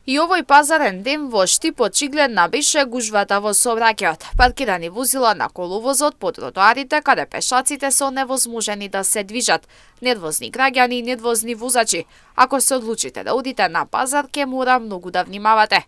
И овој пазарен ден во Штип очигледна беше гужвата во сообраќајот. Паркирани возила на коловозот по тротоарите каде пешаците се оневозможени да се движат. Нервозни граѓани и нервозни возачи. Ако се одлучите да одите на пазар, ќе мора многу да внимавате.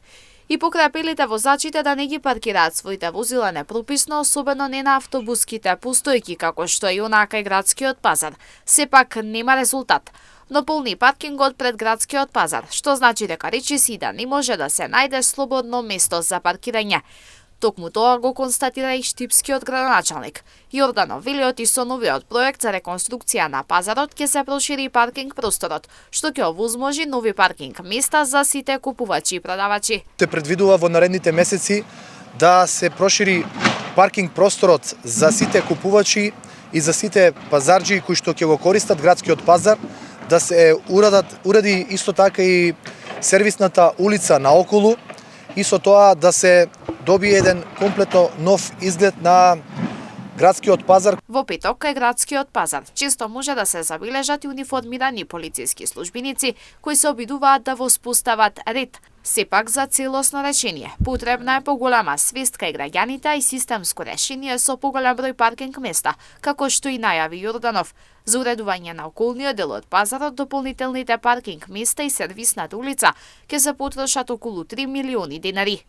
И покрапелите возачите да не ги паркираат своите возила непрописно, особено не на автобуските постојки, како што е и онака и градскиот пазар. Сепак нема резултат. Но полни паркингот пред градскиот пазар, што значи дека речиси да не може да се најде слободно место за паркирање. Токму тоа го констатира и штипскиот градоначалник. Јорданов велиот и со новиот проект за реконструкција на пазарот ќе се прошири паркинг просторот, што ќе овозможи нови паркинг места за сите купувачи и продавачи. Се предвидува во наредните месеци да се прошири паркинг просторот за сите купувачи и за сите пазарџи кои што ќе го користат градскиот пазар, да се уреди исто така и сервисната улица наоколу и со тоа да се добие еден комплетно нов изглед на градскиот пазар. Во петок кај градскиот пазар често може да се забележат и униформирани полициски службеници кои се обидуваат да воспостават ред. Сепак за целосно решение потребна е поголема свест кај граѓаните и системско решение со поголем број паркинг места, како што и најави Јорданов. За уредување на околниот дел од пазарот, дополнителните паркинг места и сервисната улица ќе се потрошат околу 3 милиони денари.